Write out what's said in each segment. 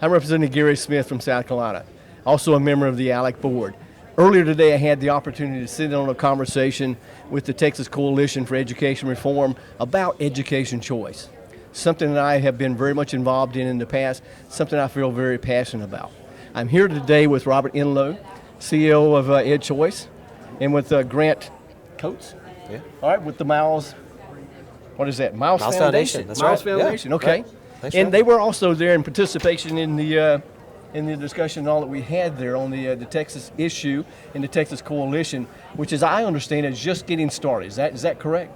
I'm representing Garry Smith from South Carolina, also a member of the ALEC board. Earlier today, I had the opportunity to sit on a conversation with the Texas Coalition for Education Reform about education choice, something that I have been very much involved in the past, something I feel very passionate about. I'm here today with Robert Enlow, CEO of EdChoice, and with Grant Coates. Yeah. All right, with the Miles, what is that? Miles Foundation. That's Miles right. Foundation, Yeah. okay. Right. And they were also there in participation in the discussion and all that we had there on the Texas issue and the Texas Coalition, which, as I understand, is just getting started. Is that correct?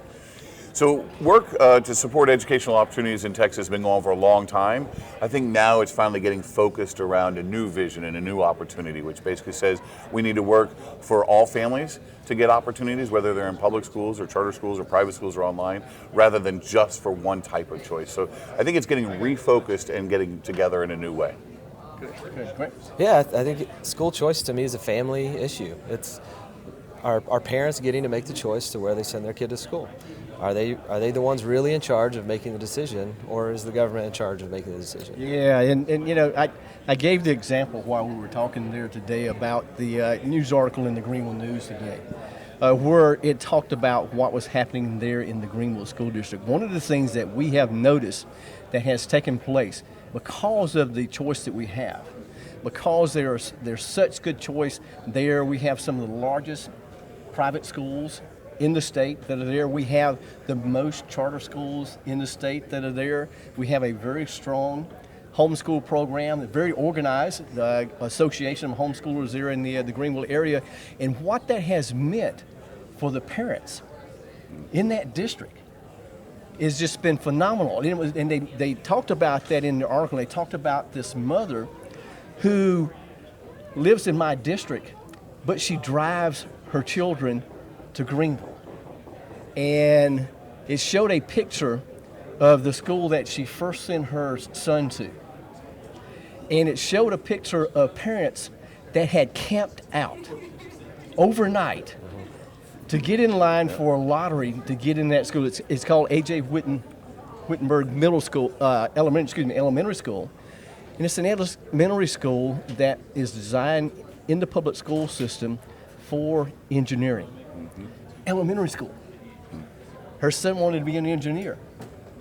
So work to support educational opportunities in Texas has been going on for a long time. I think now it's finally getting focused around a new vision and a new opportunity, which basically says we need to work for all families to get opportunities, whether they're in public schools or charter schools or private schools or online, rather than just for one type of choice. So I think it's getting refocused and getting together in a new way. Great. Yeah, I think school choice to me is a family issue. It's our parents getting to make the choice to where they send their kid to school. Are they the ones really in charge of making the decision, or is the government in charge of making the decision? Yeah, and you know, I gave the example while we were talking there today about the news article in the Greenville News today, where it talked about what was happening there in the Greenville School District. One of the things that we have noticed that has taken place because of the choice that we have, because there's such good choice there. We have some of the largest private schools in the state that are there. We have the most charter schools in the state that are there. We have a very strong homeschool program, a very organized association of homeschoolers there in the Greenville area. And what that has meant for the parents in that district has just been phenomenal. And they talked about that in the article. They talked about this mother who lives in my district, but she drives her children to Greenville. And it showed a picture of the school that she first sent her son to. And it showed a picture of parents that had camped out overnight to get in line for a lottery to get in that school. It's called A.J. Wittenberg Middle School, elementary school. And it's an elementary school that is designed in the public school system for engineering. Elementary school. Her son wanted to be an engineer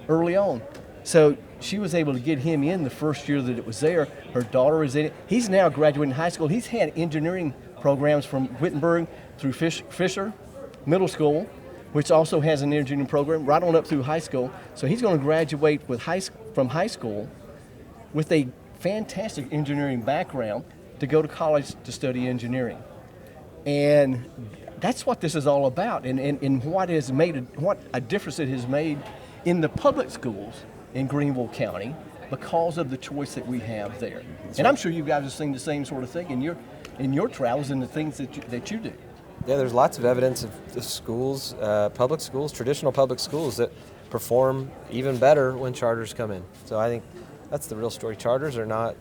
early on. So she was able to get him in the first year that it was there. Her daughter is in it. He's now graduating high school. He's had engineering programs from Wittenberg through Fisher Middle School, which also has an engineering program, right on up through high school. So he's going to graduate from high school with a fantastic engineering background to go to college to study engineering. And that's what this is all about, and what a difference it has made in the public schools in Greenville County because of the choice that we have there. And I'm sure you guys have seen the same sort of thing in your travels and the things that you do. Yeah, there's lots of evidence of the schools, public schools, traditional public schools that perform even better when charters come in. So I think that's the real story. Charters are not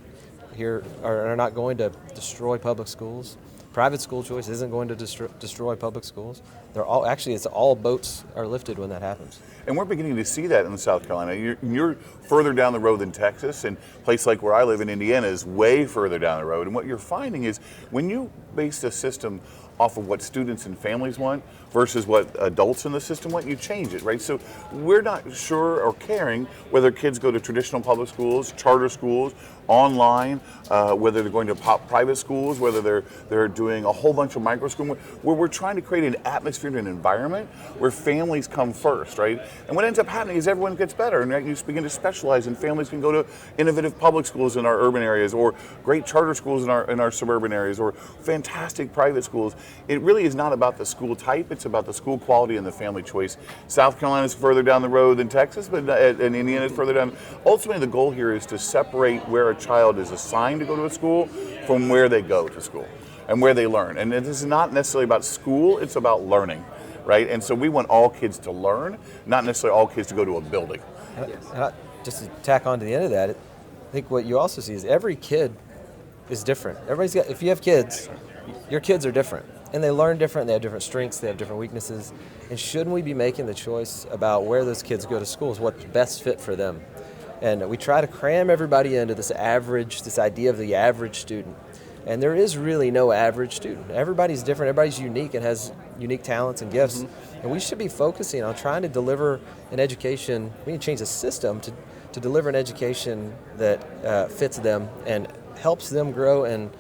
going to destroy public schools. Private school choice isn't going to destroy public schools. It's all boats are lifted when that happens. And we're beginning to see that in South Carolina. You're further down the road than Texas, and a place like where I live in Indiana is way further down the road. And what you're finding is when you base a system off of what students and families want versus what adults in the system want, you change it, right? So we're not sure or caring whether kids go to traditional public schools, charter schools, online, whether they're going to private schools, whether they're doing a whole bunch of micro schools, where we're trying to create an atmosphere and an environment where families come first, right? And what ends up happening is everyone gets better, and you begin to specialize, and families can go to innovative public schools in our urban areas, or great charter schools in our suburban areas, or fantastic private schools. It really is not about the school type, it's about the school quality and the family choice. South Carolina is further down the road than Texas, and Indiana is further down. Ultimately, the goal here is to separate where a child is assigned to go to a school from where they go to school and where they learn. And it is not necessarily about school, it's about learning, right? And so we want all kids to learn, not necessarily all kids to go to a building. Just to tack on to the end of that, I think what you also see is every kid is different. If you have kids, your kids are different. And they learn different, they have different strengths, they have different weaknesses. And shouldn't we be making the choice about where those kids go to school is what's best fit for them? And we try to cram everybody into this idea of the average student. And there is really no average student. Everybody's different, everybody's unique and has unique talents and gifts. And we should be focusing on trying to deliver an education. We need to change the system to deliver an education that fits them and helps them grow and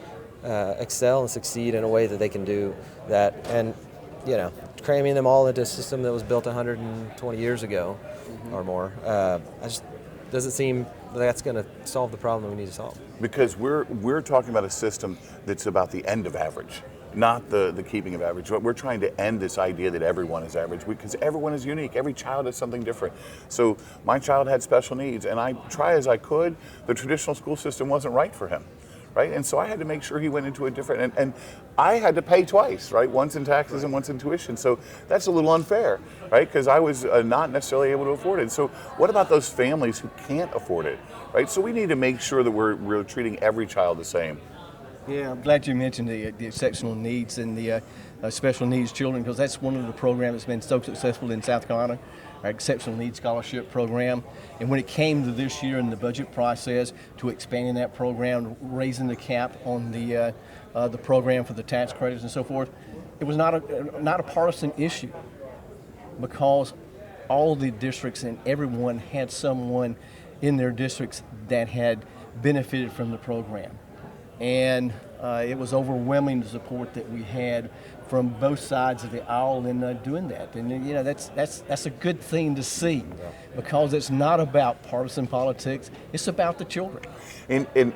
excel and succeed in a way that they can do that. And, cramming them all into a system that was built 120 years ago or more, doesn't seem that's going to solve the problem we need to solve. Because we're talking about a system that's about the end of average, not the keeping of average. We're trying to end this idea that everyone is average, because everyone is unique. Every child has something different. So my child had special needs, and I try as I could. The traditional school system wasn't right for him, right? And so I had to make sure he went into a different, and I had to pay twice, right? Once in taxes and once in tuition. So that's a little unfair, right? Because I was not necessarily able to afford it. So what about those families who can't afford it, right? So we need to make sure that we're treating every child the same. Yeah, I'm glad you mentioned the exceptional needs and the special needs children, because that's one of the programs that's been so successful in South Carolina, our Exceptional Needs Scholarship Program. And when it came to this year in the budget process to expanding that program, raising the cap on the program for the tax credits and so forth, it was not a partisan issue, because all the districts and everyone had someone in their districts that had benefited from the program. And it was overwhelming the support that we had from both sides of the aisle in doing that. And that's a good thing to see, because it's not about partisan politics, it's about the children. And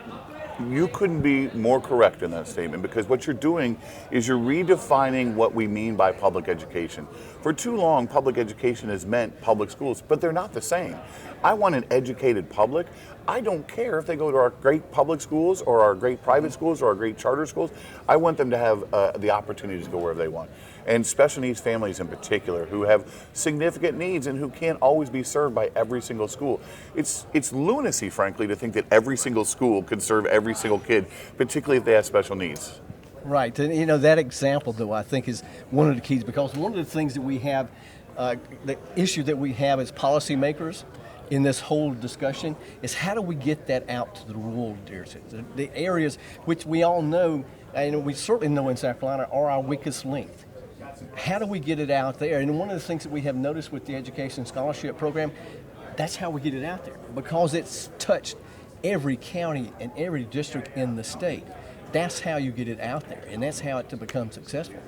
you couldn't be more correct in that statement, because what you're doing is you're redefining what we mean by public education. For too long, public education has meant public schools, but they're not the same. I want an educated public. I don't care if they go to our great public schools or our great private schools or our great charter schools. I want them to have the opportunity to go wherever they want. And special needs families in particular, who have significant needs and who can't always be served by every single school. It's lunacy, frankly, to think that every single school could serve every single kid, particularly if they have special needs. Right, and that example, though, I think is one of the keys, because one of the things that we have, the issue that we have as policymakers in this whole discussion is, how do we get that out to the rural areas, the areas which we all know, and we certainly know in South Carolina, are our weakest link. How do we get it out there? And one of the things that we have noticed with the Education Scholarship Program, that's how we get it out there, because it's touched every county and every district in the state. That's how you get it out there, and that's how it to become successful.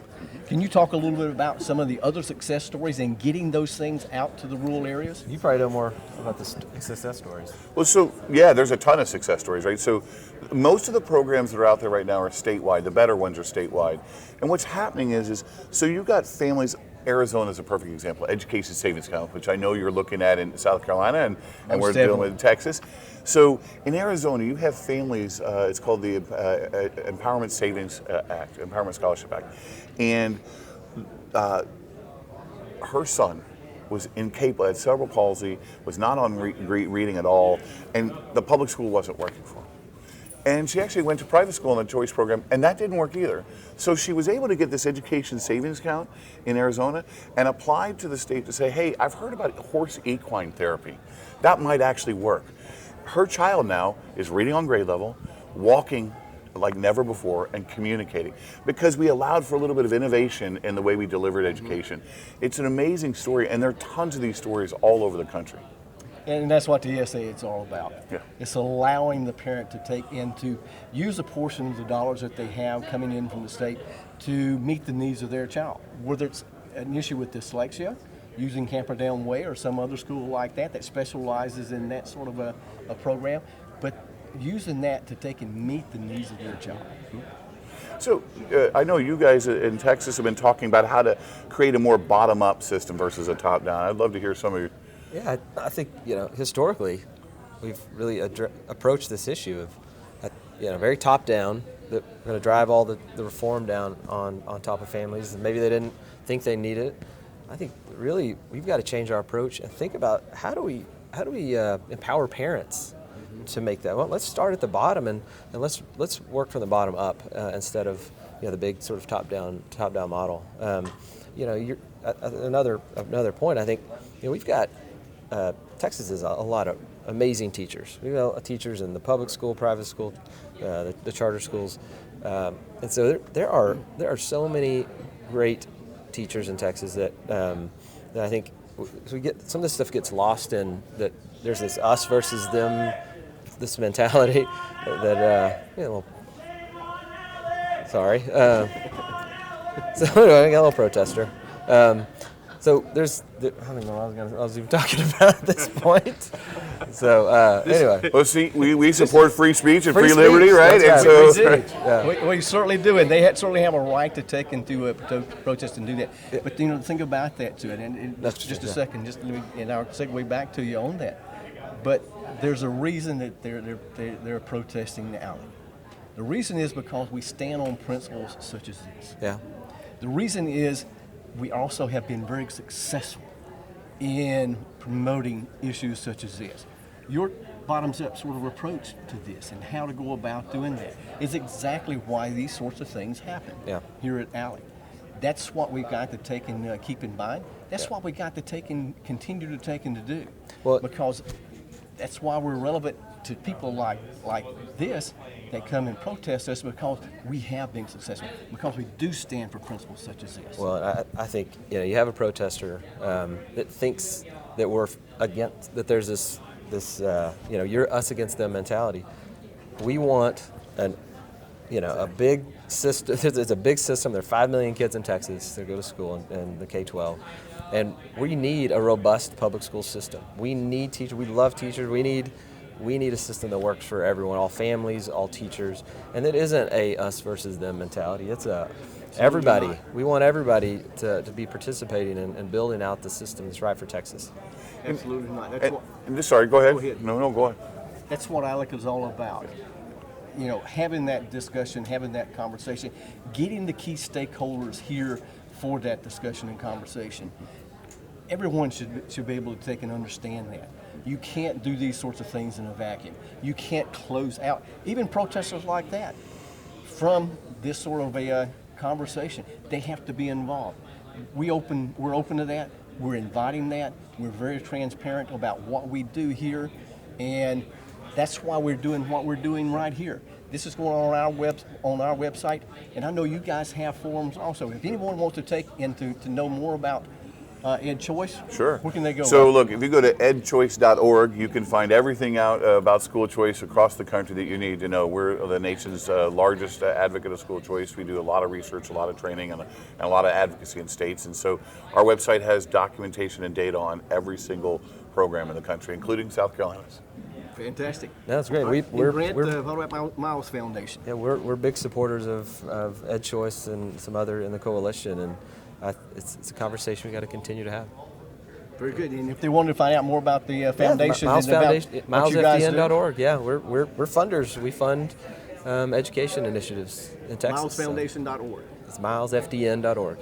Can you talk a little bit about some of the other success stories and getting those things out to the rural areas? You probably know more about the success stories. Well, so yeah, there's a ton of success stories, right? So most of the programs that are out there right now are statewide. The better ones are statewide. And what's happening is so you've got families. Arizona is a perfect example. Education Savings Account, which I know you're looking at in South Carolina, and we're dealing with in Texas. So in Arizona, you have families. It's called the Empowerment Savings Act, Empowerment Scholarship Act, and her son was incapable, had cerebral palsy, was not on reading at all, and the public school wasn't working for him. And she actually went to private school in the EdChoice program, and that didn't work either. So she was able to get this education savings account in Arizona and applied to the state to say, hey, I've heard about horse equine therapy. That might actually work. Her child now is reading on grade level, walking like never before, and communicating, because we allowed for a little bit of innovation in the way we delivered education. It's an amazing story, and there are tons of these stories all over the country. And that's what the ESA is all about. Yeah. It's allowing the parent to use a portion of the dollars that they have coming in from the state to meet the needs of their child. Whether it's an issue with dyslexia, using Camperdown Way or some other school like that specializes in that sort of a program, but using that to take and meet the needs of their child. So I know you guys in Texas have been talking about how to create a more bottom-up system versus a top-down. I'd love to hear some of your... Yeah, I think, historically, we've really approached this issue of, very top-down, that we're going to drive all the reform down on top of families. Maybe they didn't think they needed it. I think really we've got to change our approach and think about how do we empower parents to make that. Well, let's start at the bottom and let's work from the bottom up instead of the big sort of top-down model. Another point. I think we've got Texas is a lot of amazing teachers. We have teachers in the public school, private school, the charter schools, and so there are so many great teachers in Texas that I think we get some of this stuff gets lost in that. There's this us versus them, this mentality that sorry. So anyway, I got a little protester. So I don't know what I was even talking about at this point. So anyway. Well, see, we support free speech and free Free liberty, speech, right? that's And right. so, We certainly do, and they certainly have a right to take and to protest and do that. But think about that too, and That's just a true, second, and I'll segue back to you on that. But there's a reason that they're protesting the alley. The reason is because we stand on principles such as this. Yeah. The reason is we also have been very successful in promoting issues such as this. Your bottoms-up sort of approach to this and how to go about doing that is exactly why these sorts of things happen here at Alley. That's what we've got to take and keep in mind. That's what we got to take and continue to take and to do. Because that's why we're relevant to people like this that come and protest us, because we have been successful, because we do stand for principles such as this. Well, I think you have a protester that thinks that we're against, that there's this you're us against them mentality. We want a big system. It's a big system. There are 5 million kids in Texas that go to school in the K-12. And we need a robust public school system. We need teachers. We love teachers. We need a system that works for everyone, all families, all teachers. And it isn't a us versus them mentality. It's everybody. We want everybody to be participating and building out the system that's right for Texas. Absolutely not. Sorry, go ahead. Go ahead. No, go ahead. That's what ALEC is all about. Having that discussion, having that conversation, getting the key stakeholders here for that discussion and conversation. Everyone should be able to take and understand that. You can't do these sorts of things in a vacuum. You can't close out even protesters like that from this sort of a conversation. They have to be involved. We're open to that. We're inviting that. We're very transparent about what we do here, and that's why we're doing what we're doing right here. This is going on our website, and I know you guys have forums also. If anyone wants to take and to know more about EdChoice, sure. Where can they go? So look, if you go to EdChoice.org, you can find everything out about school choice across the country that you need to know. We're the nation's largest advocate of school choice. We do a lot of research, a lot of training, and a lot of advocacy in states. And so our website has documentation and data on every single program in the country, including South Carolina's. Fantastic. That's great. What about Miles Foundation? Yeah, we're big supporters of EdChoice and some other in the coalition, and it's a conversation we got to continue to have. Very good. And if they wanted to find out more about the foundation, Miles Foundation, MilesFDN.org. Yeah, we're funders. We fund education initiatives in Texas. MilesFoundation.org. It's MilesFDN.org.